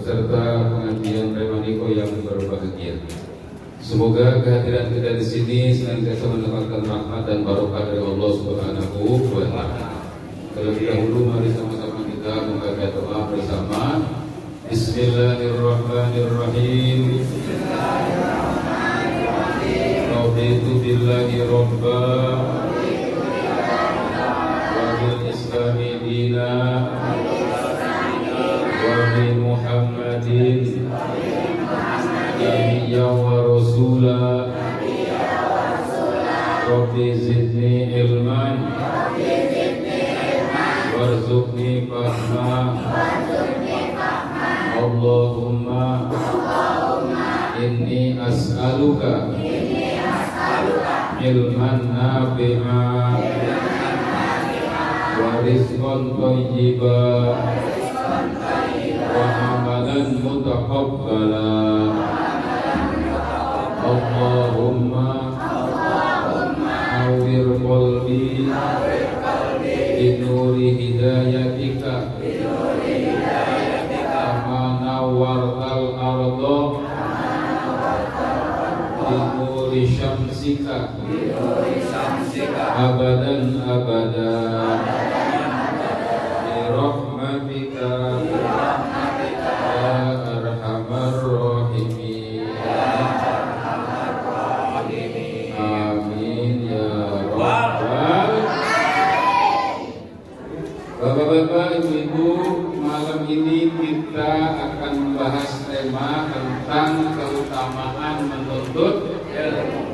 peserta pengajian Remaniko yang berbahagia. Semoga kehadiran kita di sini senantiasa mendapatkan rahmat dan barokah dari Allah Subhanahu wa Ta'ala. Terlebih dahulu mari sama-sama kita membaca doa bersama. Bismillahirrahmanirrahim. Raditu billahi robba wa bil islami dina wa bi Muhammadin nabiyya wa rasula. Rabbi zidni ilman warzuqni fahma. Allahumma inni as'aluka ilman nafi'a wa rizqan thayyiba wa amalan mutaqabbala. Allahumma nawwir qalbi bi nuri hidayatika kama nawwartal arda bi nuri syamsika abadan abada bi rahmatika ya arhamar rahimin. Amin ya rabbal. Bapak-bapak, ibu-ibu, malam ini kita akan membahas tema tentang keutamaan menuntut ilmu.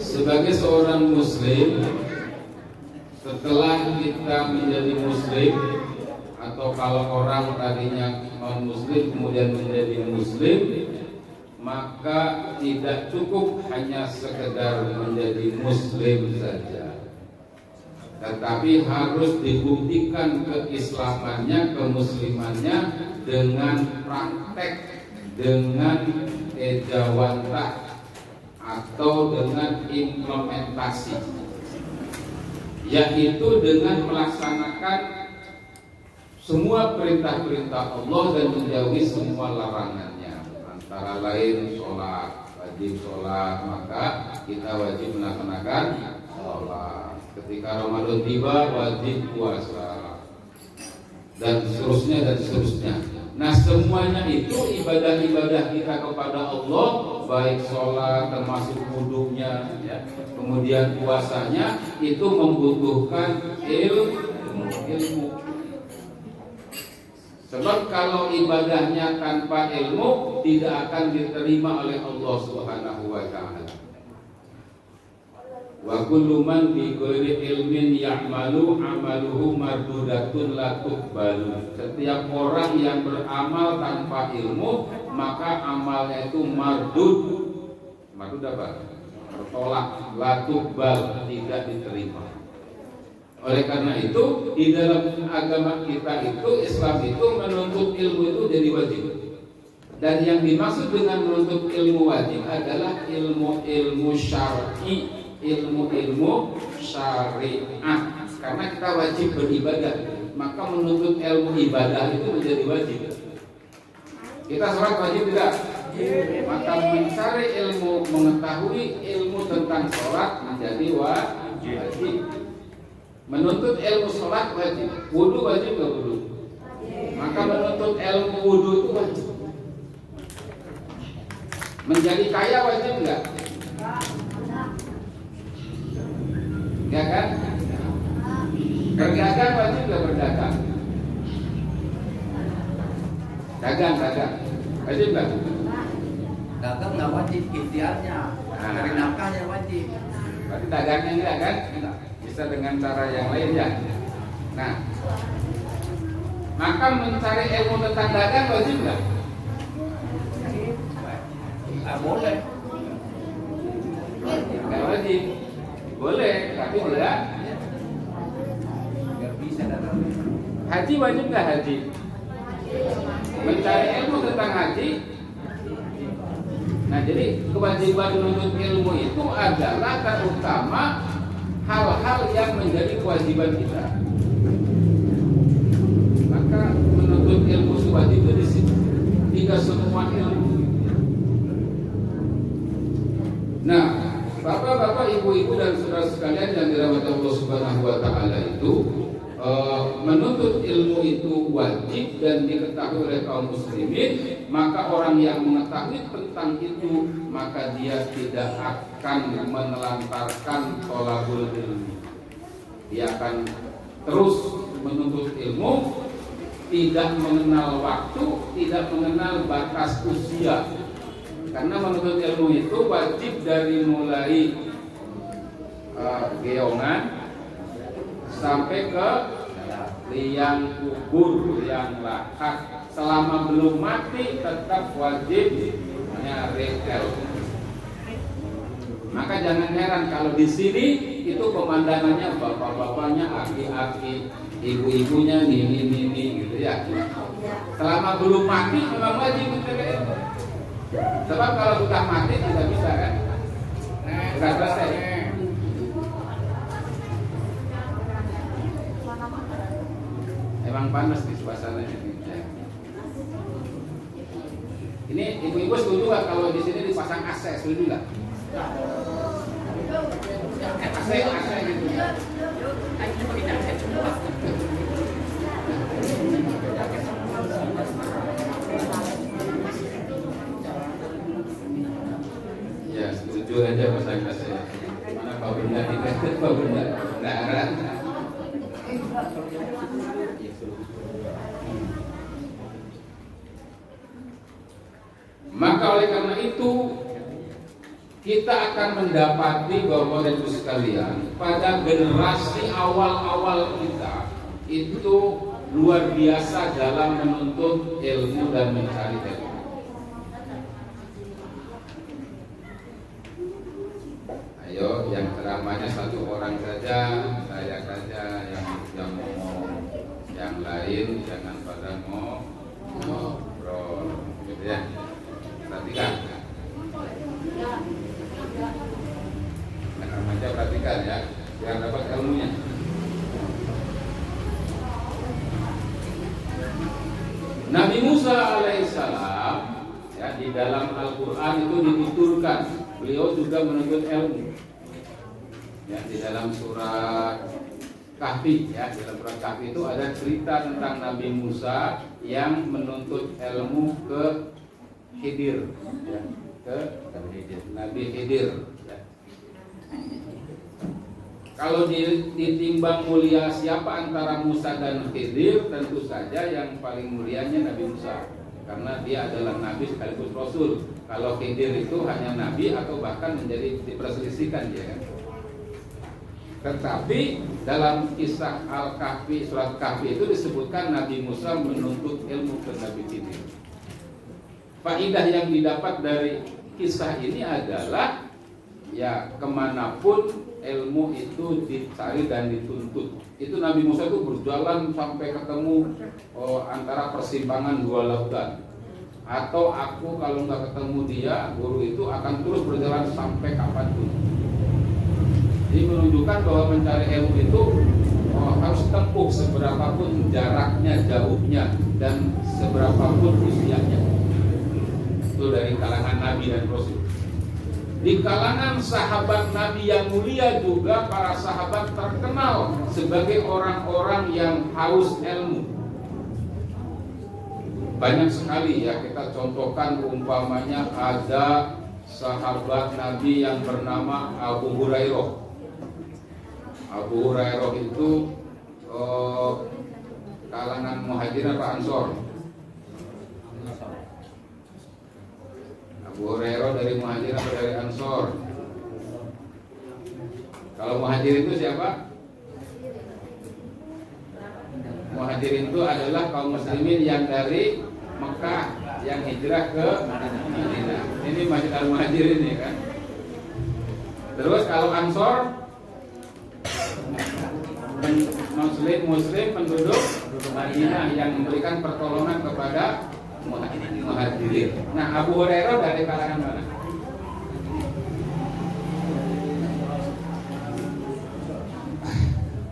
Sebagai seorang muslim, setelah kita menjadi muslim, atau kalau orang tadinya non muslim kemudian menjadi muslim, maka tidak cukup hanya sekedar menjadi muslim saja, tetapi harus dibuktikan keislamannya, kemuslimannya dengan praktek, dengan ejawantah atau dengan implementasi, yaitu dengan melaksanakan semua perintah-perintah Allah dan menjauhi semua larangannya. Antara lain sholat, wajib sholat, maka kita wajib melaksanakan sholat. Ketika Ramadan tiba wajib puasa, dan seterusnya dan seterusnya. Nah, semuanya itu ibadah-ibadah kita kepada Allah, baik sholat termasuk wudunya, ya, kemudian puasanya, itu membutuhkan ilmu. Sebab kalau ibadahnya tanpa ilmu tidak akan diterima oleh Allah Subhanahu wa Ta'ala. Wa kullu man bi ghairi ilmin ya'malu amaluhu mardudatun la tuqbalu. Setiap orang yang beramal tanpa ilmu, maka amalnya itu mardud. Mardud apa? Tertolak, la tuqbal, tidak diterima. Oleh karena itu, di dalam agama kita itu, Islam itu, menuntut ilmu itu jadi wajib. Dan yang dimaksud dengan menuntut ilmu wajib adalah ilmu syar'i, ilmu syariah. Karena kita wajib beribadah, maka menuntut ilmu ibadah itu menjadi wajib. Kita sholat wajib tidak? Maka mencari ilmu, mengetahui ilmu tentang sholat menjadi wajib. Menuntut ilmu sholat wajib. Wudu wajib nggak wudu? Maka menuntut ilmu wudu itu wajib. Menjadi kaya wajib nggak? Ya kan? Berdagang wajib nggak berdagang? Dagang wajib nggak? Dagang nggak wajib, ikhtiarnya, cari nafkahnya wajib. Berarti dagangnya enggak kan? Bisa dengan cara yang lain ya. Nah, maka mencari ilmu tentang dagang wajib nggak? Boleh. Nggak wajib. Boleh, tapi tidak. Nggak bisa dagang. Haji wajib nggak haji? Mencari ilmu tentang haji. Nah, jadi kewajiban menuntut ilmu itu adalah terutama hal-hal yang menjadi kewajiban kita. Maka menuntut ilmu menuntut ilmu itu wajib dan diketahui oleh kaum muslimin, maka orang yang mengetahui tentang itu maka dia tidak akan menelantarkan thalabul ilmi. Dia akan terus menuntut ilmu, tidak mengenal waktu, tidak mengenal batas usia. Karena menuntut ilmu itu wajib dari mulai geongan sampai ke liang kubur, liang lahat. Selama belum mati tetap wajib rekel. Maka jangan heran kalau di sini itu pemandangannya bapak-bapaknya, aki-aki, ibu-ibunya nini gitu ya. Selama belum mati memang wajib itu. Sebab kalau sudah mati tidak bisa kan? Sudah selesai. Emang panas di suasananya ini. Ini ibu-ibu setuju nggak kalau di sini dipasang AC? Setuju nggak? AC gitu. Ya setuju aja pasang AC. Mana Pak Bunda ini? Pak Bunda nggak arah. Maka oleh karena itu kita akan mendapati bahwa Ibu sekalian pada generasi awal-awal kita itu luar biasa dalam menuntut ilmu dan mencari ilmu. Ayo yang ceramahnya satu orang saja, saya saja yang ngomong, yang lain jangan pada ngobrol, gitu ya. Perhatikan. Anak remaja perhatikan ya, biar dapat ilmunya. Nabi Musa alaihissalam ya, di dalam Al-Quran itu dituturkan beliau juga menuntut ilmu. Ya, di dalam surat Kahfi ya, di dalam surat Kahfi itu ada cerita tentang Nabi Musa yang menuntut ilmu ke Khidir ya, ke Nabi Khidir ya. Kalau ditimbang mulia siapa antara Musa dan Khidir, tentu saja yang paling mulianya Nabi Musa, karena dia adalah Nabi sekaligus Rasul. Kalau Khidir itu hanya Nabi atau bahkan menjadi diperselisihkan dia kan. Tetapi dalam kisah Al-Kahfi, surat Kahfi itu disebutkan Nabi Musa menuntut ilmu ke Nabi Khidir. Faidah yang didapat dari kisah ini adalah ya kemanapun ilmu itu dicari dan dituntut. Itu Nabi Musa itu berjalan sampai ketemu antara persimpangan dua lautan. Atau aku kalau nggak ketemu dia, guru itu akan terus berjalan sampai kapanpun. Ini menunjukkan bahwa mencari ilmu itu harus tempuh seberapapun jaraknya, jauhnya, dan seberapapun usianya. Itu dari kalangan Nabi dan Rasul. Di kalangan sahabat Nabi yang mulia juga para sahabat terkenal sebagai orang-orang yang haus ilmu. Banyak sekali ya, kita contohkan umpamanya ada sahabat Nabi yang bernama Abu Hurairah. Abu Hurairah itu kalangan Muhajirin atau Ansor? Abu Hurairah dari Muhajirin atau dari Ansor? Kalau Muhajirin itu siapa? Muhajirin itu adalah kaum muslimin yang dari Mekah yang hijrah ke Madinah. Ini Masjid Al-Muhajirin ya kan. Terus kalau Ansor, muslim penduduk Madinah yang memberikan pertolongan kepada Muhajirin. Nah, Abu Hurairah dari kalangan mana?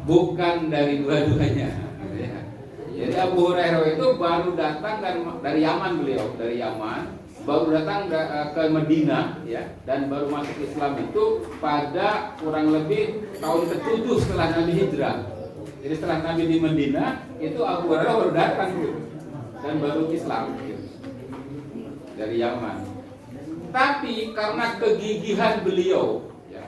Bukan dari dua-duanya. Jadi Abu Hurairah itu baru datang dari Yaman, beliau dari Yaman, baru datang ke Madinah ya, dan baru masuk Islam itu pada kurang lebih tahun ke-7 setelah Nabi hijrah. Jadi setelah Nabi di Madinah, itu Abu Hurairah baru datang gitu, dan baru Islam gitu, dari Yaman. Tapi karena kegigihan beliau ya,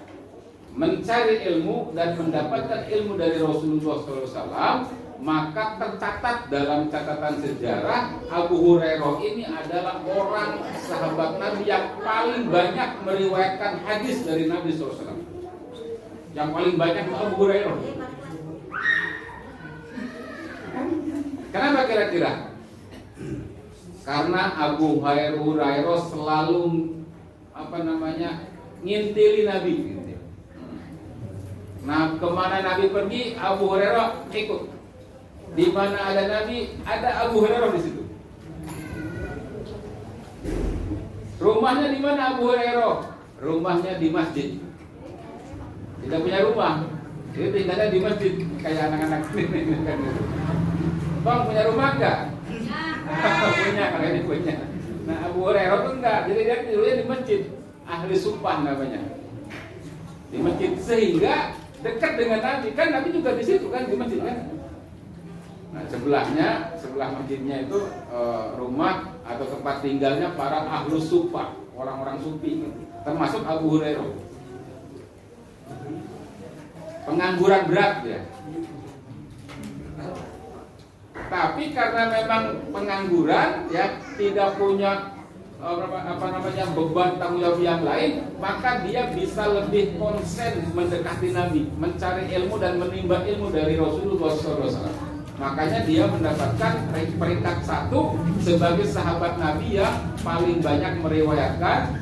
mencari ilmu dan mendapatkan ilmu dari Rasulullah SAW, maka tercatat dalam catatan sejarah Abu Hurairah ini adalah orang sahabat Nabi yang paling banyak meriwayatkan hadis dari Nabi SAW. Yang paling banyak itu Abu Hurairah. Kenapa kira-kira? Karena Abu Hurairah selalu ngintili Nabi. Nah, kemana Nabi pergi, Abu Hurairah ikut. Di mana ada Nabi, ada Abu Hurairah di situ. Rumahnya di mana Abu Hurairah? Rumahnya di masjid. Tidak punya rumah, jadi tinggalnya di masjid kayak anak-anak ini. Bang, punya rumah enggak? Punya, kalau ini punya. Nah, Abu Hurairah tuh enggak, jadi dia tidurnya di masjid. Ahli sumpah namanya. Di masjid, sehingga dekat dengan Nabi. Kan Nabi juga di situ kan, di masjid kan. Nah, sebelah masjidnya itu rumah atau tempat tinggalnya para ahlu sumpah, orang-orang sufi, termasuk Abu Hurairah. Pengangguran berat ya. Tapi karena memang pengangguran ya, tidak punya beban tanggung jawab yang lain, maka dia bisa lebih konsen mendekati Nabi, mencari ilmu dan menimba ilmu dari Rasulullah SAW. Makanya dia mendapatkan peringkat 1 sebagai sahabat Nabi yang paling banyak meriwayatkan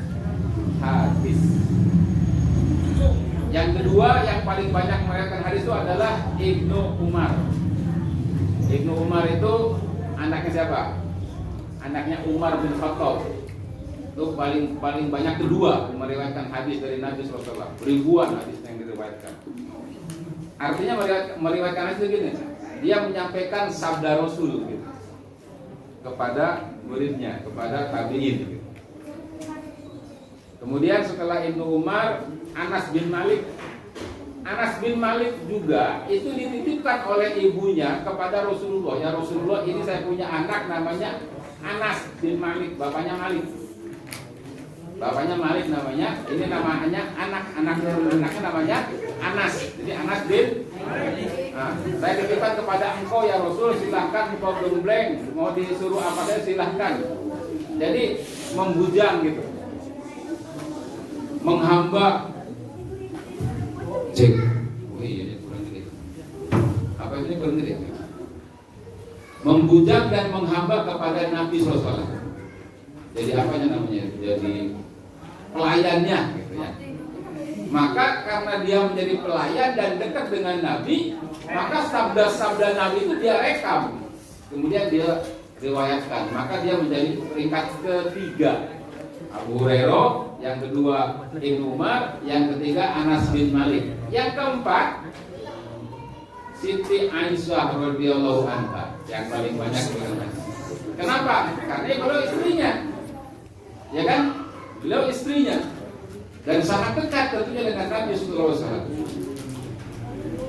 hadis. Yang kedua yang paling banyak meriwayatkan hadis itu adalah Ibnu Umar. Ibnu Umar itu anaknya siapa? Anaknya Umar bin Khattab. Itu paling banyak kedua meriwayatkan hadis dari Nabi SAW. Ribuan hadis yang diriwayatkan. Artinya meriwayatkan hadis itu gini, dia menyampaikan sabda Rasul gitu, kepada muridnya, kepada tabi'in gitu. Kemudian setelah Ibnu Umar, Anas bin Malik. Anas bin Malik juga itu dititipkan oleh ibunya kepada Rasulullah. Ya Rasulullah, ini saya punya anak namanya Anas bin Malik, bapaknya Malik. Bapaknya Malik namanya, ini namanya anaknya namanya Anas. Jadi Anas bin Malik. Nah, saya titipkan kepada engkau ya Rasul, silahkan engkau gembleng, mau disuruh apa saja silahkan. Jadi membujang gitu, menghamba. Cek. Oh iya, kurang gede. Apa ini kurang gede? Membujang dan menghamba kepada Nabi SAW. Jadi apanya namanya? Jadi pelayannya gitu ya. Maka karena dia menjadi pelayan dan dekat dengan Nabi, maka sabda-sabda Nabi itu dia rekam, kemudian dia riwayatkan. Maka dia menjadi peringkat ketiga Abu Hurairah, yang kedua Ibnu Umar, yang ketiga Anas bin Malik, yang keempat Siti Aisyah radhiyallahu anha, yang paling banyak riwayat. Kenapa? Karena beliau istrinya, ya kan? Beliau istrinya dan sangat dekat tentunya dengan Nabi sallallahu alaihi wasallam.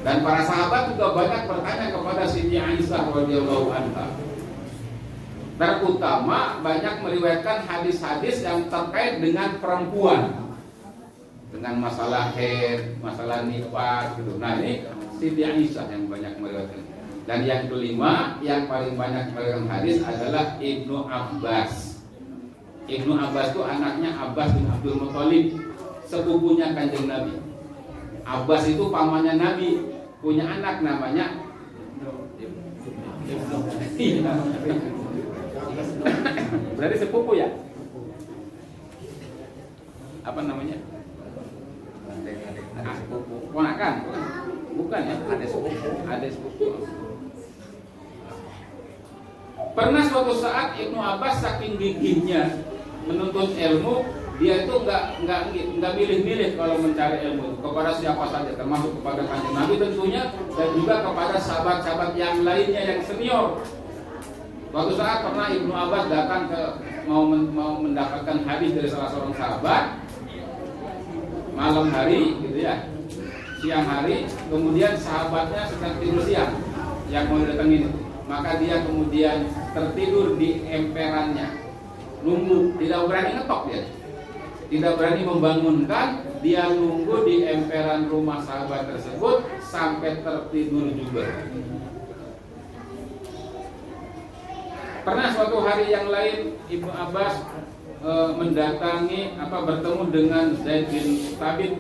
Dan para sahabat juga banyak bertanya kepada Siti Aisyah radhiyallahu anha. Terutama banyak meriwayatkan hadis-hadis yang terkait dengan perempuan, dengan masalah haid, masalah nifas gitu. Nah, ini Siti Aisyah yang banyak meriwayatkan. Dan yang kelima yang paling banyak meriwayatkan hadis adalah Ibnu Abbas. Ibnu Abbas itu anaknya Abbas bin Abdul Muthalib, sepupunya Kanjeng Nabi. Abbas itu pamannya Nabi, punya anak namanya berarti sepupu ya? Apa namanya? Ponakan? Bukan ya? Ada sepupu. Pernah suatu saat Ibnu Abbas saking gigihnya menuntut ilmu, dia itu nggak milih-milih kalau mencari ilmu kepada siapa saja, termasuk kepada Kanjeng Nabi tentunya, dan juga kepada sahabat-sahabat yang lainnya yang senior. Suatu saat pernah Ibnu Abbas datang ke mau mendapatkan hadis dari salah seorang sahabat malam hari gitu ya. siang hari, kemudian sahabatnya sedang tidur siang yang mau datengin itu. Maka dia kemudian tertidur di emperannya, nunggu, tidak berani ngetok dia, tidak berani membangunkan, dia nunggu di emperan rumah sahabat tersebut sampai tertidur juga. Pernah suatu hari yang lain Ibnu Abbas bertemu dengan Zaid bin Thabit.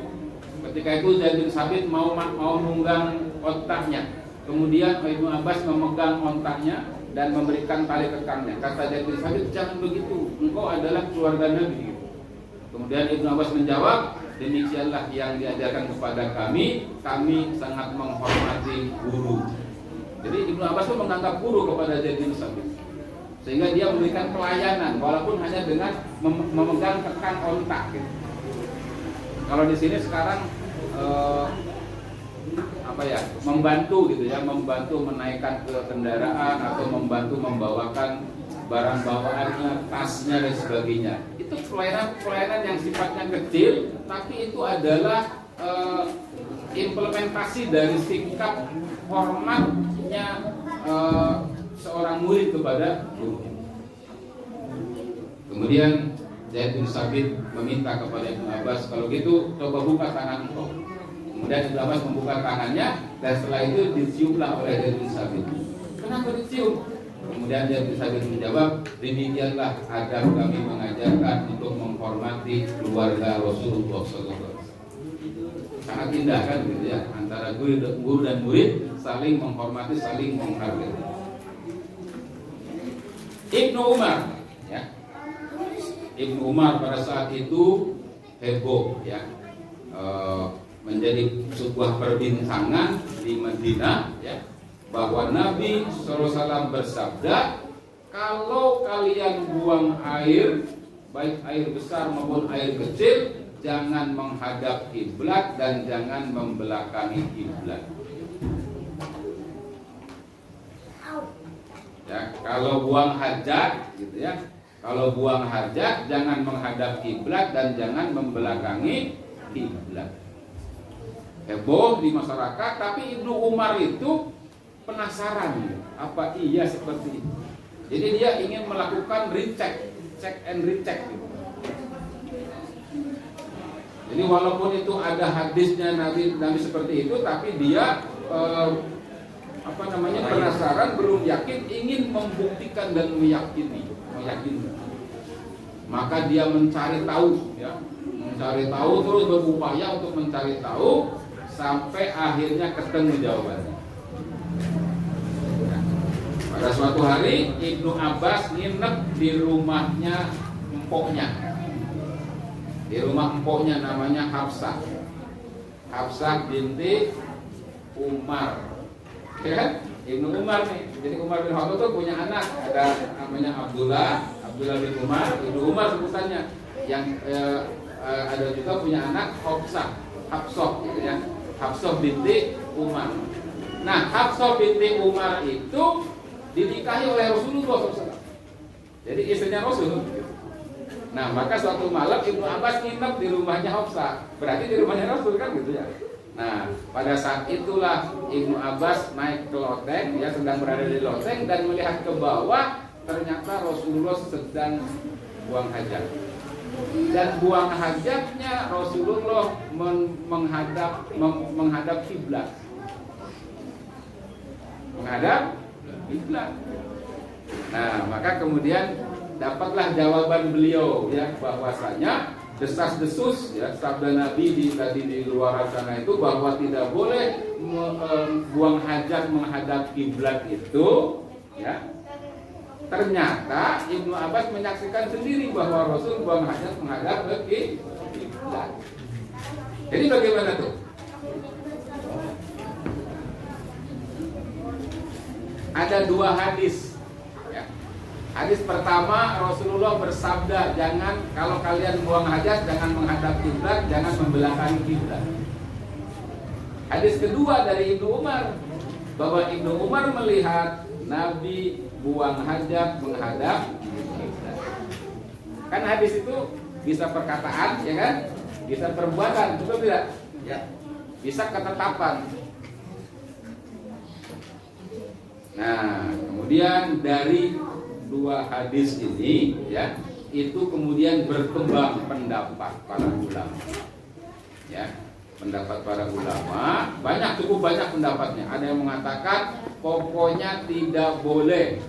Ketika itu Zaid bin Thabit mau nunggang ontaknya. Kemudian Ibnu Abbas memegang ontaknya dan memberikan tali kekangnya. Kata Zaid bin Thabit, jangan begitu, engkau adalah keluarga Nabi. Kemudian Ibnu Abbas menjawab, demikianlah yang diajarkan kepada kami sangat menghormati guru. Jadi Ibnu Abbas itu menganggap guru kepada Zaid bin Thabit, sehingga dia memberikan pelayanan walaupun hanya dengan memegang kekang ontak gitu. Kalau di sini sekarang membantu gitu ya, membantu menaikkan ke kendaraan atau membantu membawakan barang bawaannya, tasnya dan sebagainya. Itu pelayanan yang sifatnya kecil, tapi itu adalah implementasi dari sikap hormatnya seorang murid kepada guru. Kemudian Zaid bin Thabit meminta kepada Ibnu Abbas, kalau gitu coba buka tangan engkau. Kemudian Ibnu Abbas membuka tangannya dan setelah itu diciumlah oleh Zaid bin Thabit. Kenapa dicium? Kemudian Zaid bin Thabit menjawab, demikianlah adab kami mengajarkan untuk menghormati keluarga Rasulullah SAW. Sangat indah kan gitu ya, antara guru dan murid saling menghormati, saling menghargai. Ibnu Umar, ya. Ibnu Umar pada saat itu heboh, ya, menjadi sebuah perbincangan di Madinah, ya, bahwa Nabi SAW bersabda, kalau kalian buang air, baik air besar maupun air kecil, jangan menghadap kiblat dan jangan membelakangi kiblat. Ya, kalau buang hajat, gitu ya. Kalau buang hajat jangan menghadap kiblat dan jangan membelakangi kiblat. Heboh di masyarakat, tapi Ibnu Umar itu penasaran, apa iya seperti itu. Jadi dia ingin melakukan check and recheck gitu. Jadi walaupun itu ada hadisnya Nabi seperti itu, tapi dia penasaran, belum yakin, ingin membuktikan dan meyakini. Maka dia mencari tahu, ya, terus berupaya untuk mencari tahu sampai akhirnya ketemu jawabannya. Pada suatu hari Ibnu Abbas nginep di rumahnya empoknya. Di rumah empoknya namanya Hafsah binti Umar. Ya, Ibnu Umar nih. Jadi Umar bin Khattab tuh punya anak, ada namanya Abdullah bin Umar, Ibnu Umar sebutannya. Yang ada juga punya anak Hafsah gitu ya. Hafsah binti Umar. Nah, Hafsah binti Umar itu dinikahi oleh Rasulullah SAW. Jadi istrinya Rasul. Nah, maka suatu malam Ibnu Abbas nginep di rumahnya Hafsah. Berarti di rumahnya Rasul kan gitu ya. Nah, pada saat itulah Ibnu Abbas naik ke loteng, dia sedang berada di loteng dan melihat ke bawah, ternyata Rasulullah sedang buang hajat. Dan buang hajatnya Rasulullah menghadap kiblat. Menghadap kiblat. Nah, maka kemudian dapatlah jawaban beliau, ya, bahwasanya desas-desus, ya, sabda Nabi tadi di luar sana itu bahwa tidak boleh buang hajat menghadap kiblat itu, ya. Ternyata Ibnu Abbas menyaksikan sendiri bahwa Rasul buang hajat menghadap ke kiblat. Jadi bagaimana tuh? Ada dua hadis. Hadis pertama, Rasulullah bersabda, kalau kalian buang hajat jangan menghadap kiblat, jangan membelakangi kiblat. Hadis kedua dari Ibnu Umar, bahwa Ibnu Umar melihat Nabi buang hajat menghadap kiblat. Kan hadis itu bisa perkataan, ya kan? Bisa perbuatan, betul tidak? Ya. bisa ketetapan. Nah, kemudian dari dua hadis ini ya, itu kemudian berkembang pendapat para ulama. Ya, pendapat para ulama cukup banyak pendapatnya. Ada yang mengatakan pokoknya tidak boleh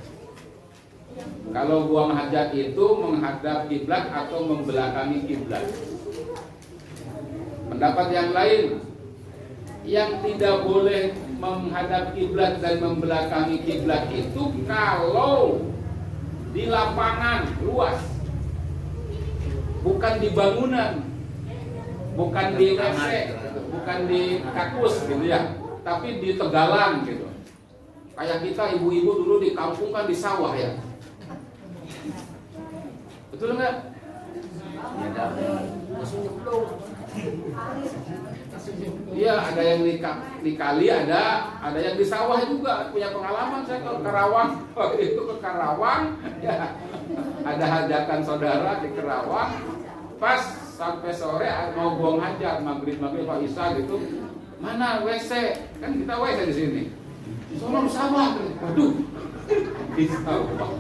kalau buang hajat itu menghadap kiblat atau membelakangi kiblat. Pendapat yang lain, yang tidak boleh menghadap kiblat dan membelakangi kiblat itu kalau di lapangan luas, bukan di bangunan, bukan di WC, bukan di kakus gitu ya, tapi di tegalan gitu. Kayak kita ibu-ibu dulu di kampung kan di sawah ya, betul nggak? Iya, ada yang di kali, ada yang di sawah juga. Punya pengalaman saya ke Karawang. Waktu itu ke Karawang, ya, ada hajatan saudara di Karawang. Pas sampai sore mau buang hajat, maghrib Pak Isa gitu. Mana WC? Kan kita WC di sini. Soalnya di sawah. Waduh, di sawah.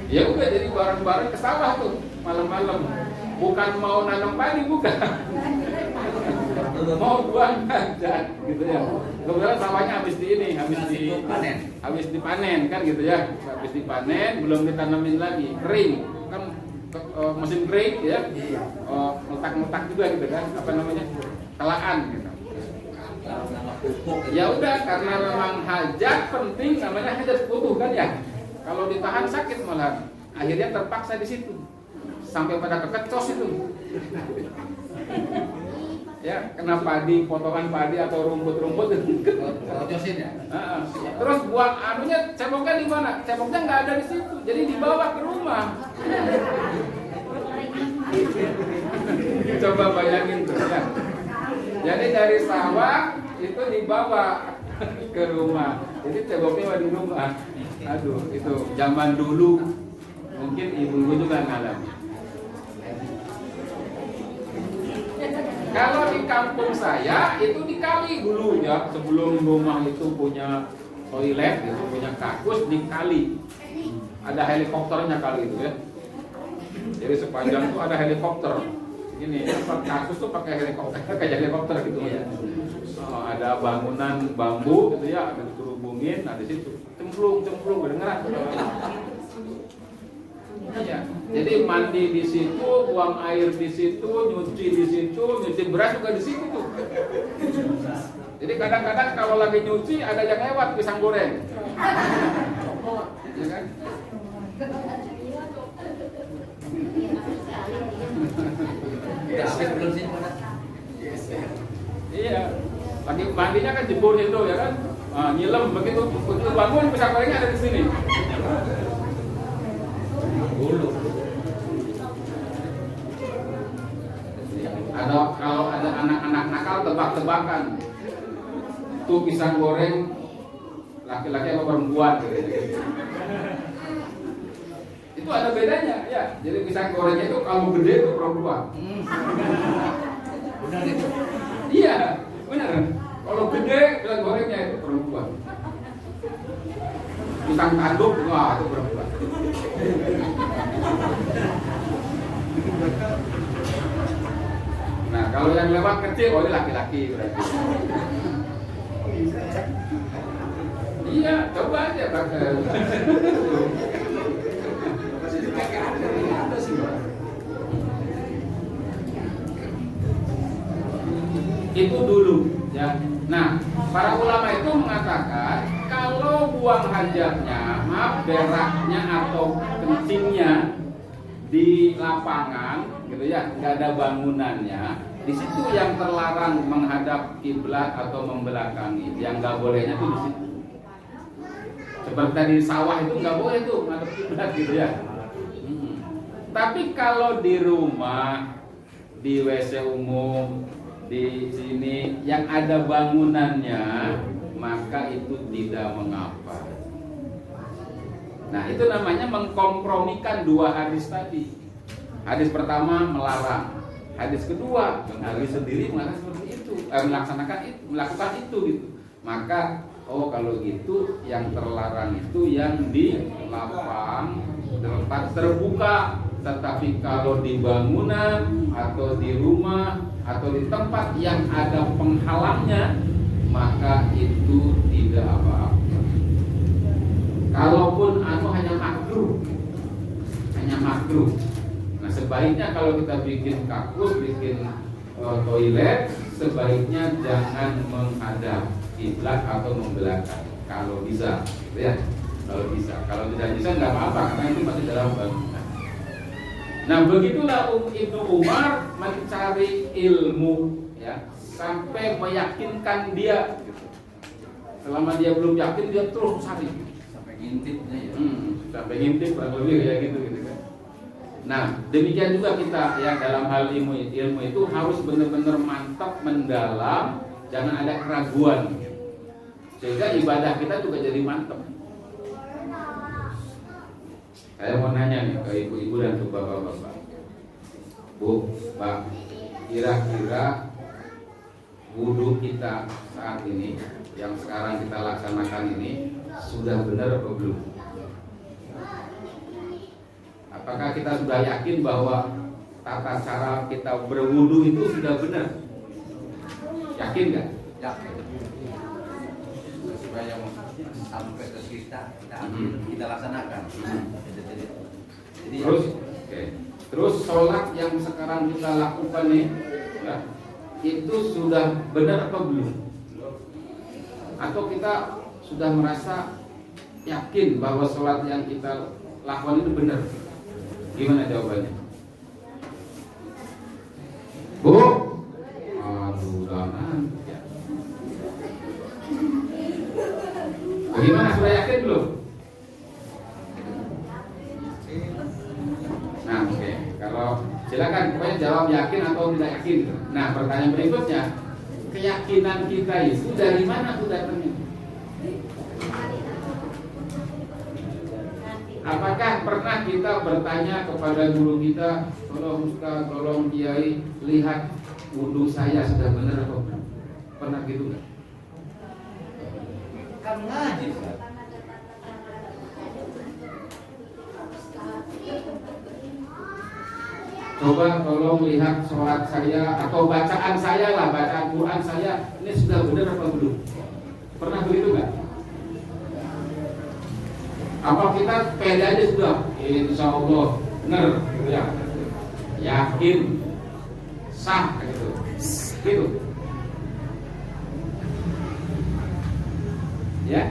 Ya udah, jadi bareng-bareng ke sawah tuh malam-malam. Bukan mau nanam padi, bukan. Mau buang hajat gitu ya. Kebetulan sawahnya habis habis dipanen kan gitu ya. Habis dipanen, belum ditanamin lagi, kering. Kan mesin kering ya. Letak-letak juga gitu kan, apa namanya? Telaan gitu. Ya udah, karena memang hajat penting, namanya hajat butuh kan ya. Kalau ditahan sakit malah. Akhirnya terpaksa di situ. Sampai pada kekecos itu. Ya, kena padi, potongan padi atau rumput-rumput itu. Kecosin ya? Terus buang anunya, ceboknya di mana? Ceboknya nggak ada di situ. Jadi dibawa ke rumah. Coba bayangin tuh ya. Jadi dari sawah itu dibawa ke rumah. Jadi ceboknya di rumah. Aduh, itu zaman dulu mungkin ibu-ibu juga ngalami. Kalau di kampung saya itu di kali dulu ya, sebelum rumah itu punya toilet, itu punya kakus di kali. Ada helikopternya kali itu ya. Jadi sepanjang itu ada helikopter. Ini kakus tuh pakai helikopter, kayak helikopter gitu ya. Ada bangunan bambu gitu ya, ada dikerubungin, ada di situ. Cemplung, kedengeran. Ya, jadi mandi di situ, buang air di situ, nyuci di situ, nyuci beras juga di situ tuh. Jadi kadang-kadang kalau lagi nyuci ada yang lewat pisang goreng. Ya kan? Iya, lagi mandinya kan jebur itu ya kan, nyilem begitu bangun pisang gorengnya ada di sini. Dulu. Kalau ada anak-anak nakal tebak-tebakan, itu pisang goreng laki-laki atau perempuan gitu. Itu ada bedanya ya. Jadi pisang gorengnya itu kalau gede itu perempuan. Benar itu. Iya, benar. Kalau gede pisang gorengnya itu perempuan. Pisang tanduk, wah itu perempuan. Nah, kalau yang lewat kecil, oh ini laki-laki berarti. Iya, coba aja pakai. Itu dulu ya. Nah, para ulama itu mengatakan kalau buang hajatnya, beraknya atau kencingnya di lapangan gitu ya, nggak ada bangunannya, di situ yang terlarang menghadap kiblat atau membelakangi. Yang nggak bolehnya tuh di situ. Seperti tadi sawah itu nggak boleh tuh menghadap kiblat gitu ya. Tapi kalau di rumah, di WC umum, di sini yang ada bangunannya, maka itu tidak mengapa. Nah, itu namanya mengkompromikan dua hadis tadi. Hadis pertama melarang, Hadis kedua, Nabi sendiri mengatakan seperti itu, melakukan itu gitu. Maka kalau gitu yang terlarang itu yang di lapang, tempat terbuka. Tetapi kalau di bangunan atau di rumah atau di tempat yang ada penghalangnya, maka itu tidak apa-apa. Kalaupun hanya makruh. Nah, sebaiknya kalau kita bikin kakus, bikin toilet, sebaiknya jangan menghadap kiblat atau membelakang. Kalau bisa, ya. Kalau bisa. Kalau tidak bisa nggak apa-apa, karena itu masih dalam bangunan. Nah, begitulah Ibnu Umar mencari ilmu, ya, sampai meyakinkan dia. Selama dia belum yakin, dia terus cari. Sampai ngintipnya ya. Sampai ngintip kurang lebih kayak gitu kan. Nah, demikian juga kita yang dalam hal ilmu itu harus benar-benar mantap, mendalam, jangan ada keraguan. Sehingga ibadah kita juga jadi mantap. Saya mau nanya nih ke ibu-ibu dan ke bapak-bapak. Bu, Pak, kira-kira wudhu kita saat ini, yang sekarang kita laksanakan ini, sudah benar atau belum? Apakah kita sudah yakin bahwa tata cara kita berwudu itu sudah benar? Yakin nggak? Yakin. Supaya sampai ke kita laksanakan. Jadi, terus sholat yang sekarang kita lakukan nih, ya, itu sudah benar atau belum? Atau kita sudah merasa yakin bahwa sholat yang kita lakukan itu benar? Gimana jawabannya? Bu? Aduh, jangan. Bagaimana, sudah yakin belum? Nah, oke. Kalau silakan, pokoknya jawab yakin atau tidak yakin. Nah, pertanyaan berikutnya, keyakinan kita itu dari mana tuh datangnya? Apakah pernah kita bertanya kepada guru kita, tolong Ustaz, tolong Kiai, lihat wudhu saya sudah benar atau belum? Pernah gitu nggak? Kan ngaji, Ustaz. Coba tolong lihat sholat saya atau bacaan saya lah, bacaan Quran saya ini sudah benar atau belum? Pernah begitu nggak? Apa kita pede aja sudah? Insya Allah benar, ya, yakin, sah gitu, gitu, ya.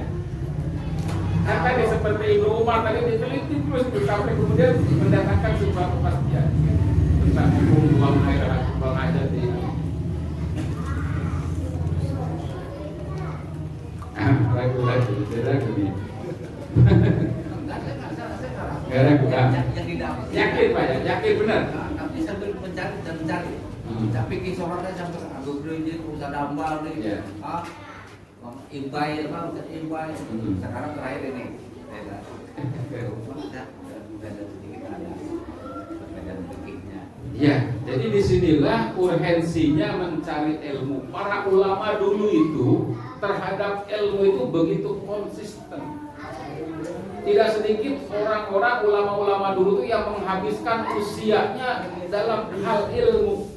Kan tadi seperti Ibnu Umar tadi diteliti terus sampai kemudian mendatangkan sebuah kepastian tentang hukum buang air buang hajat di. Ragu-ragu, ragu nih. Gak ragu kan? Yakin Pak ya, yakin benar. Tapi sambil mencari dan mencari. Tapi kisorannya sampai aku beli usaha dambal nih. Imbai apa? Imbai. Sekarang terakhir ini. Ya, jadi disinilah urgensinya mencari ilmu. Para ulama dulu itu terhadap ilmu itu begitu konsisten. Tidak sedikit orang-orang ulama-ulama dulu itu yang menghabiskan usianya dalam hal ilmu.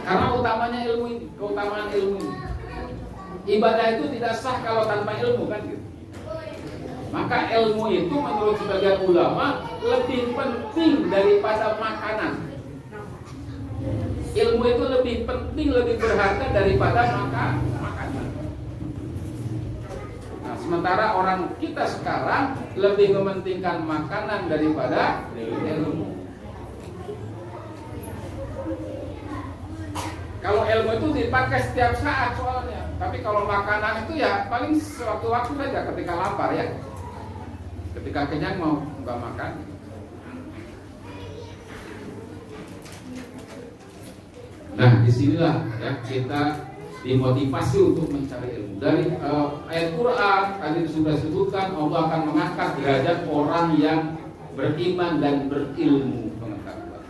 Karena utamanya ilmu ini, keutamaan ilmu ini. Ibadah itu tidak sah kalau tanpa ilmu kan gitu. Maka ilmu itu menurut sebagian ulama lebih penting daripada makanan. Ilmu itu lebih penting, lebih berharga daripada makanan. Nah, sementara orang kita sekarang lebih mementingkan makanan daripada ilmu. Kalau ilmu itu dipakai setiap saat soalnya. Tapi kalau makanan itu ya paling sewaktu-waktu saja ketika lapar ya. Ketika kenyang mau nggak makan. Nah, disinilah ya kita dimotivasi untuk mencari ilmu. Dari ayat Quran tadi sudah disebutkan Allah akan mengangkat derajat orang yang beriman dan berilmu pengetahuan.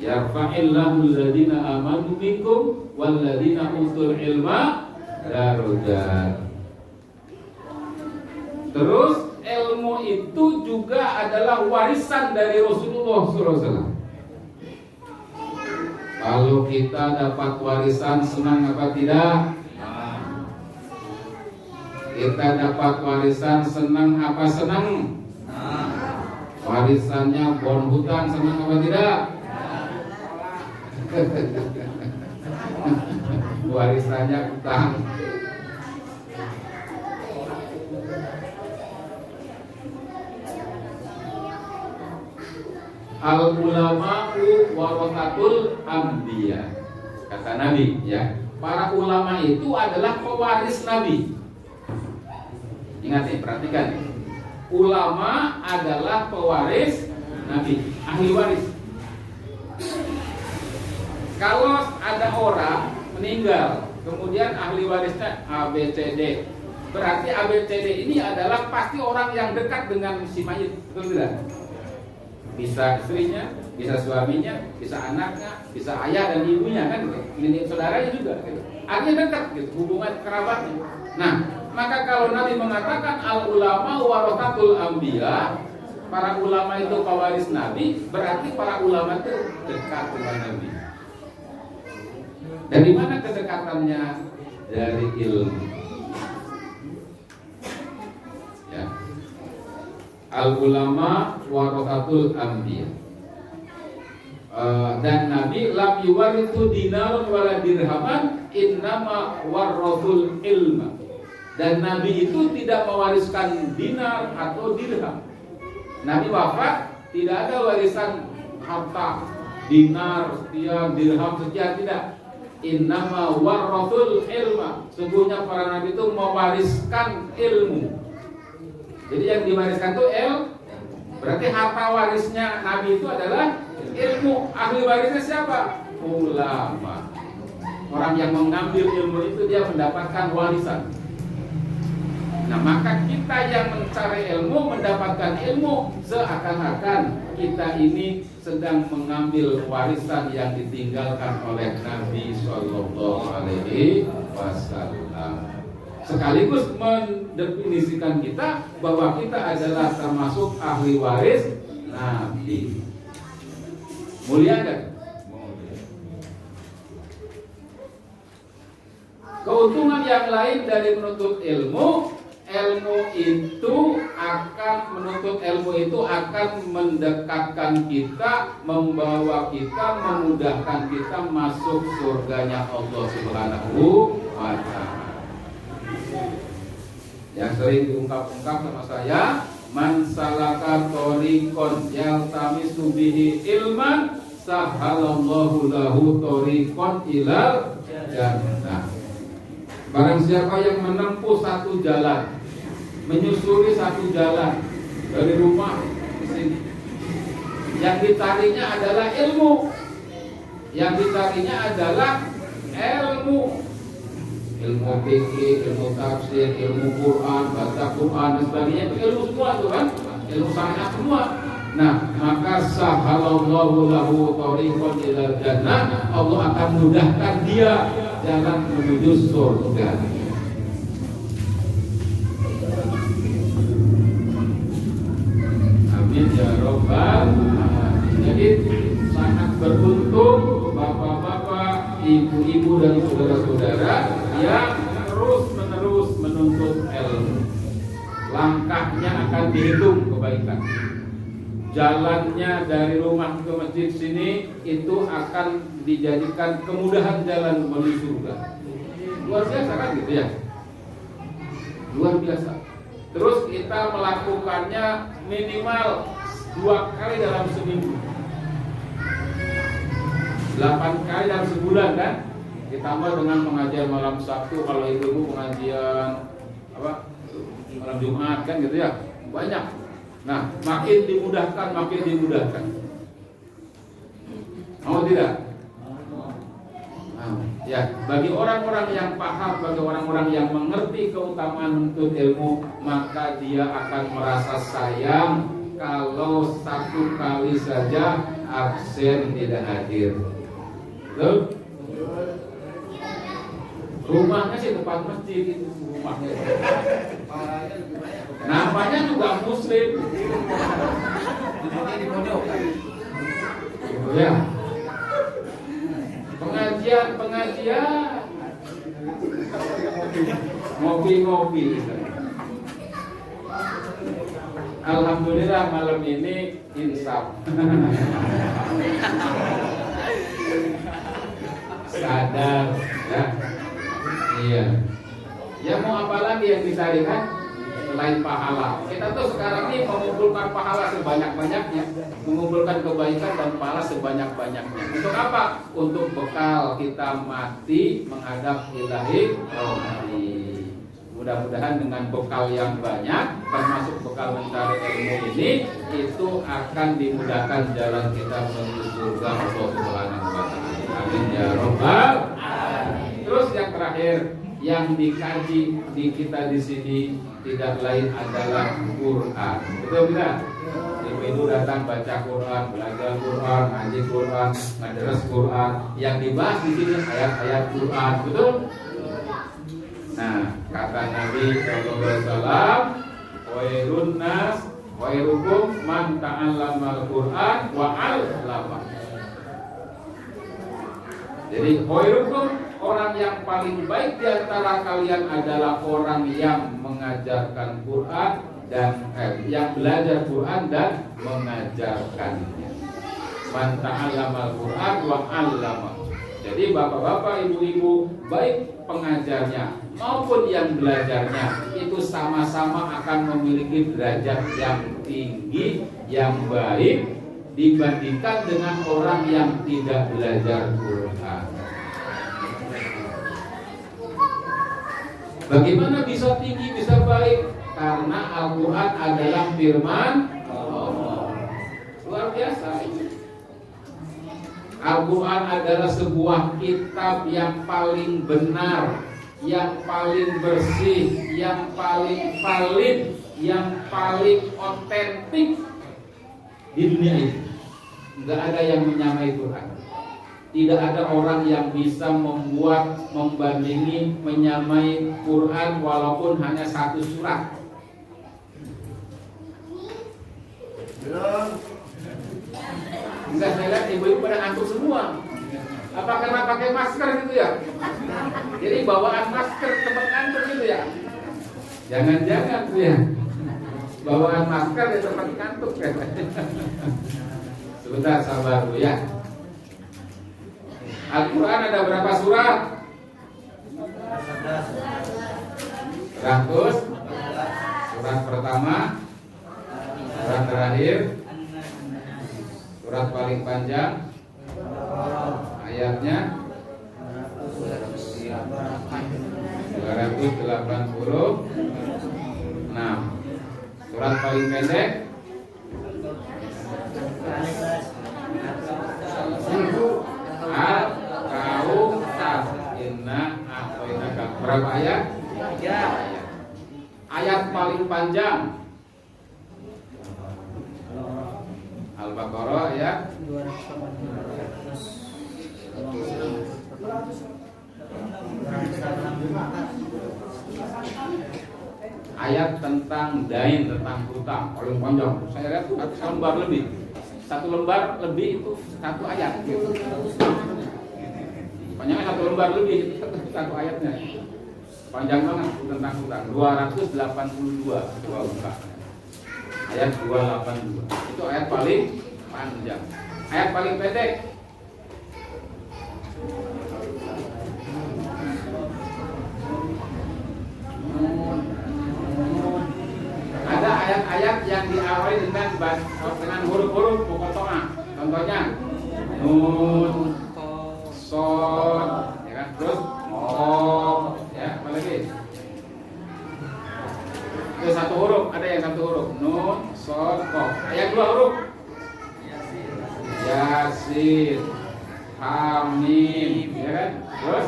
Yarfa'illahu alladziina aamanu minkum walladziina utul ilma darajat. Terus ilmu itu juga adalah warisan dari Rasulullah SAW. Kalau kita dapat warisan senang apa tidak? Kita dapat warisan senang apa senang? Warisannya bon hutan senang apa tidak? Warisannya utang. Al ulama'u warathatul anbiya. Kata Nabi, ya. Para ulama itu adalah pewaris Nabi. Ingat nih, perhatikan. Ulama adalah pewaris Nabi, ahli waris. Kalau ada orang meninggal, kemudian ahli warisnya A, B, C, D, berarti A, B, C, D ini adalah pasti orang yang dekat dengan si mayit, betul tidak? Bisa istrinya, bisa suaminya, bisa anaknya, bisa ayah dan ibunya kan, ini saudaranya juga. Gitu. Artinya dekat, gitu, hubungan kerabatnya. Nah, maka kalau Nabi mengatakan al ulama warathatul anbiya, para ulama itu pewaris Nabi, berarti para ulama itu dekat dengan Nabi. Dari mana kedekatannya? Dari ilmu. Ya. Al ulama warathatul anbiya. Dan Nabi lam yuwarithu dinarun wala dirhaman, innama warathul ilma. Dan Nabi itu tidak mewariskan dinar atau dirham. Nabi wafat tidak ada warisan harta, dinar sekian, dirham sekian, tidak. Innama warathul ilma. Sungguhnya para nabi itu mewariskan ilmu. Jadi yang diwariskan itu berarti harta warisnya Nabi itu adalah ilmu. Ahli warisnya siapa? Ulama. Orang yang mengambil ilmu itu dia mendapatkan warisan. Nah, maka kita yang mencari ilmu, mendapatkan ilmu, seakan-akan kita ini sedang mengambil warisan yang ditinggalkan oleh Nabi Shallallahu Alaihi Wasallam. Sekaligus mendefinisikan kita bahwa kita adalah termasuk ahli waris Nabi. Mulia kan? Keuntungan yang lain dari menuntut ilmu, menuntut ilmu itu akan mendekatkan kita, membawa kita, memudahkan kita masuk surganya Allah Subhanahu wa Ta'ala. Yang sering diungkap-ungkap sama saya, man salaka thoriqon yaltamisu bihi ilman sahalallahu lahu thoriqon ilal jannah. Barang siapa yang menempuh satu jalan, menyusuri satu jalan dari rumah ke sini, yang dicarinya adalah ilmu, yang dicarinya adalah ilmu fikih, ilmu tafsir, ilmu Quran, baca Quran dan sebagainya, itu ilmu semua itu kan, ilmu syariat semua. Nah, maka sahalallahu lahu thoriqon ilal jannah, Allah akan mudahkan dia jalan menuju surga. Amin ya rabbal alamin. Jadi sangat beruntung bapak-bapak, ibu-ibu dan saudara-saudara yang terus-menerus menuntut ilmu. Langkahnya akan dihitung kebaikan. Jalannya dari rumah ke masjid sini itu akan dijadikan kemudahan jalan menuju surga. Luar biasa kan gitu ya? Luar biasa. Terus kita melakukannya minimal 2 kali dalam seminggu, 8 kali dalam sebulan kan? Ditambah dengan pengajian malam Sabtu, kalau itu pengajian malam Jumat kan gitu ya, banyak. Nah, makin dimudahkan. Mau tidak? Ya, bagi orang-orang yang paham, bagi orang-orang yang mengerti keutamaan menuntut ilmu, maka dia akan merasa sayang kalau satu kali saja absen tidak hadir. Betul? Rumahnya sih depan masjid itu rumahnya. Namanya juga Muslim. Di pojok kan. Ya. Pengajian ngopi-ngopi. Alhamdulillah malam ini insaf. Sadar ya. Iya. Ya mau apa lagi yang dicarikan selain pahala? Kita tuh sekarang ini mengumpulkan pahala sebanyak-banyaknya, mengumpulkan kebaikan dan pahala sebanyak-banyaknya. Untuk apa? Untuk bekal kita mati menghadap Ilahi Rohani. Mudah-mudahan dengan bekal yang banyak, termasuk bekal mencari ilmu ini, itu akan dimudahkan jalan kita menuju surga Allah Subhanahu wa Ta'ala. Amin ya Rabbal. Terus yang terakhir yang dikaji di kita di sini tidak lain adalah Quran. Betul tidak? Ibu datang baca Quran, belajar Quran, ngaji Quran, ngaderes Quran. Yang dibahas di sini ayat-ayat Quran. Betul? Nah, kata Nabi Sallallahu Alaihi Wasallam, "Khairun nas, khairukum man ta'allamal Quran wa 'allama." Jadi khairukum, orang yang paling baik di antara kalian adalah orang yang mengajarkan Quran dan yang belajar Quran dan mengajarkannya. Man ta'allamal Quran wa 'allama. Jadi bapak-bapak, ibu-ibu, baik pengajarnya maupun yang belajarnya itu sama-sama akan memiliki derajat yang tinggi, yang baik dibandingkan dengan orang yang tidak belajar Quran. Bagaimana bisa tinggi, bisa baik? Karena Al-Quran adalah firman Allah. Luar biasa. Al-Quran adalah sebuah kitab yang paling benar, yang paling bersih, yang paling valid, yang paling otentik di dunia ini. Tidak ada yang menyamai Quran. Tidak ada orang yang bisa membuat, membandingi, menyamai Quran walaupun hanya satu surat. Belum. Enggak, saya lihat ibu-ibu pada ngantuk semua. Apa karena pakai masker gitu ya? Jadi bawaan masker tempat ngantuk gitu ya? Jangan-jangan tuh ya. Bawaan masker di tempat ngantuk ya. Sebentar, sabar dulu ya. Al-Quran ada berapa surat? 100. Surat pertama, surat terakhir, surat paling panjang, ayatnya 286. Surat paling pendek Al-Kautsar. Inna a'tainaka. Berapa ayat? 3 ayat. Ayat paling panjang Al-Baqarah ayat 200. ayat tentang dain, tentang hutang paling panjang. Saya lihat satu lembar lebih. Satu lembar lebih itu satu ayat gitu. Panjangnya satu lembar lebih satu ayatnya. Panjang banget tentang hutang. 282. Coba buka. Ayat 282. Itu ayat paling panjang. Ayat paling pendek ada ayat-ayat yang diawali dengan huruf-huruf muqatta'ah. Contohnya nun, shad, ya kan? Terus qaf, ya, apa lagi? Itu satu huruf, ada yang satu huruf. Nun, shad, qaf. Ayat 2 huruf. Yasin, Hamim, ya kan? Terus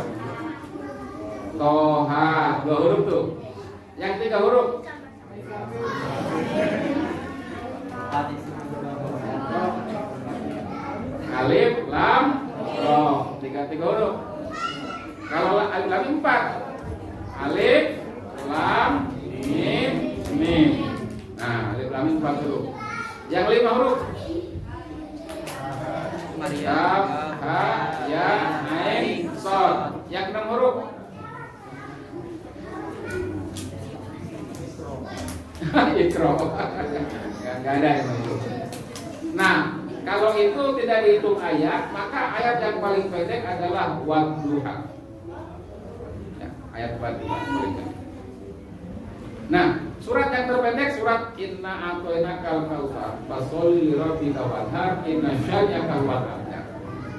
Toha, 2 huruf tuh. Yang 3 huruf Alif, lam, ro. Tiga huruf. Kalau alif lam 4. Alif, lam, mim. Nah, alif lam 4 huruf. Yang 5 huruf. Kaf, ha, ya, ain, shad. Yang 6 huruf. Ikro. Enggak ada yang itu. Nah, kalau itu tidak dihitung ayat, maka ayat yang paling pendek adalah wadduha. Ya, ayat wadduha paling pendek. Nah, surat yang terpendek surat Inna a'tainakal kautsar fasholli lirabbika wanhar inna syani'aka huwal abtar.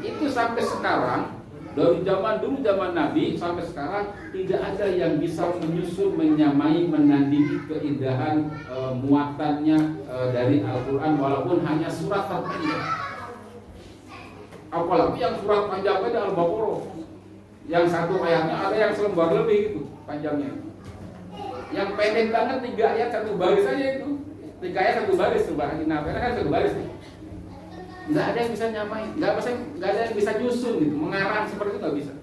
Itu sampai sekarang, dari zaman dulu zaman Nabi sampai sekarang tidak ada yang bisa menyusul, menyamai, menandingi keindahan muatannya dari Al-Quran walaupun hanya surat terpendek. Apalagi yang surat panjangnya ada Al-Baqarah, yang satu ayatnya ada yang selembar lebih gitu panjangnya. Yang pendek banget 3 ayat 1 baris aja itu. 3 ayat 1 baris tuh Mbak Hina, kan 1 baris nih. Nggak ada yang bisa nyamain, nggak ada yang bisa nyusun gitu, mengarang seperti itu nggak bisa.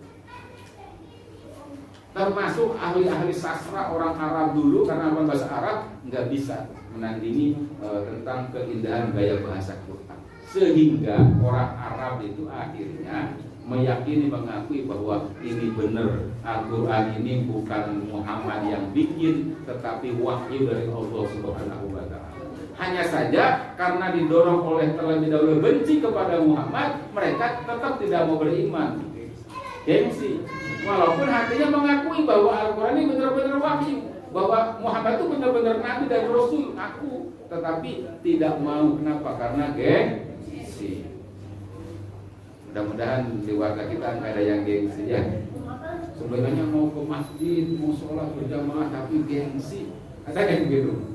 Termasuk ahli-ahli sastra orang Arab dulu karena bahasa Arab nggak bisa menandingi tentang keindahan gaya bahasa Quran. Sehingga orang Arab itu akhirnya meyakini, mengakui bahwa ini benar, Al-Quran ini bukan Muhammad yang bikin, tetapi wahyu dari Allah Subhanahu wa Ta'ala. Hanya saja karena didorong oleh terlebih dahulu benci kepada Muhammad, mereka tetap tidak mau beriman. Gengsi. Walaupun hatinya mengakui bahwa Al-Quran ini benar-benar wahyu, bahwa Muhammad itu benar-benar nabi dan rasul, aku, tetapi tidak mau. Kenapa? Karena gengsi. Mudah-mudahan di warga kita nggak ada yang gengsi ya. Sebenarnya mau ke masjid, mau sholat berjamaah tapi gengsi. Ada yang begitu.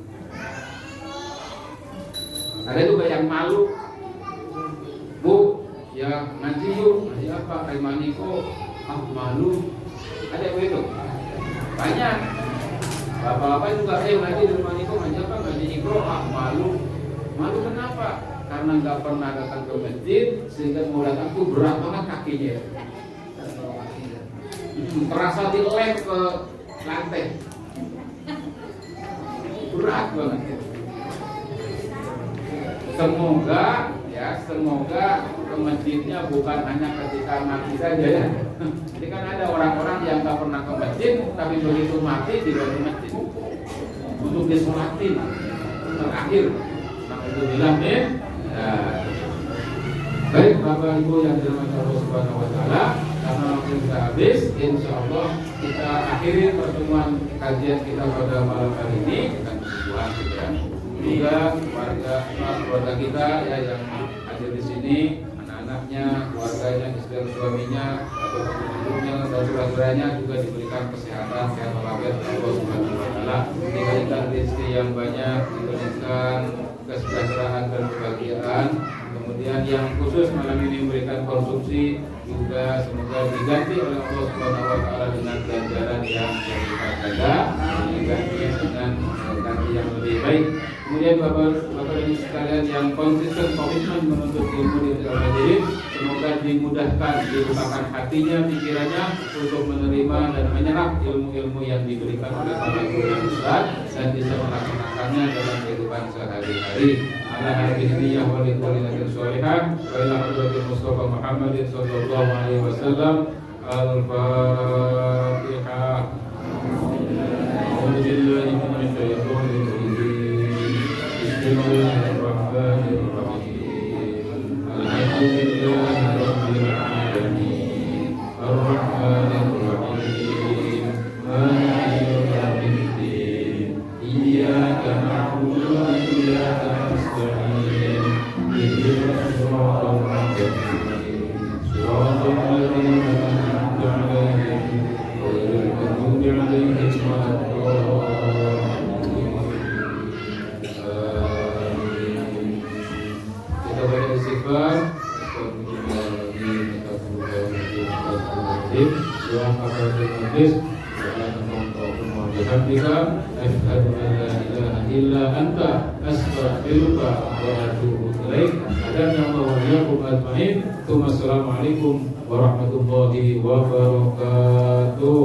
Ada juga yang malu. Bu, ya ngaji yuk. Ngaji apa? Aymaniko. Malu. Ada yang begitu. Banyak. Bapak-bapak juga ngaji di Aymaniko. Ngaji apa? Ngaji ikro. Malu. Malu kenapa? Karena nggak pernah datang ke masjid, sehingga mau datang tuh berat banget kakinya. Terasa dilem ke lantai. Berat banget. Semoga ke masjidnya bukan hanya ketika mati saja ya. Jadi kan ada orang-orang yang nggak pernah ke masjid, tapi begitu mati dibawa ke masjid untuk disolatin terakhir. Nah itu bilang nih. Baik Bapak Ibu yang dirahmati Allah Subhanahu wa Ta'ala, karena waktu kita habis, insya Allah kita akhiri pertemuan kajian kita pada malam hari ini dengan kesimpulan gitu ya. Juga keluarga kita ya yang hadir di sini, anak-anaknya, keluarganya, istri dan suaminya, atau penduduknya, saudara-saudaranya juga diberikan kesehatan, sehat walafiat Allah Subhanahu wa Ta'ala, diberikan rezeki yang banyak, diberikan kesejahteraan dan kebahagiaan. Kemudian yang khusus malam ini memberikan konsumsi juga semoga diganti oleh Allah Subhanahu wa Ta'ala dengan ganjaran yang berlipat ganda, diganti dengan ganti yang lebih baik. Kemudian Bapak Ibu sekalian yang konsisten komitmen menuntut ilmu di Al-Majelis, semoga dimudahkan, dibukakan hatinya, pikirannya untuk menerima dan menyerap ilmu-ilmu yang diberikan oleh para guru yang besar dan bisa melaksanakannya dalam kehidupan sehari-hari. Ala hadhihi wal walidin sholihan wa ila hadratil Mustafa Muhammadin sallallahu alaihi wasallam. Al-Fatihah. A'udzu billahi minasy syaithanir rajim. Bismillahirrahmanirrahim. Alhamdulillahi rabbil alamin. Ar-Rahmanir Rahim. Maliki yaumiddin. Iyyaka na'budu wa iyyaka nasta'in. Ihdinas siratal mustaqim. Siratal ladzina an'amta 'alaihim ghairil maghdubi 'alaihim waladdallin. Kita baca istighfar. Bihamdika asyhadu an la ilaha illa anta astaghfiruka wa atubu ilaik. Adana wa iyyakum ajmain. Assalamualaikum warahmatullahi wabarakatuh.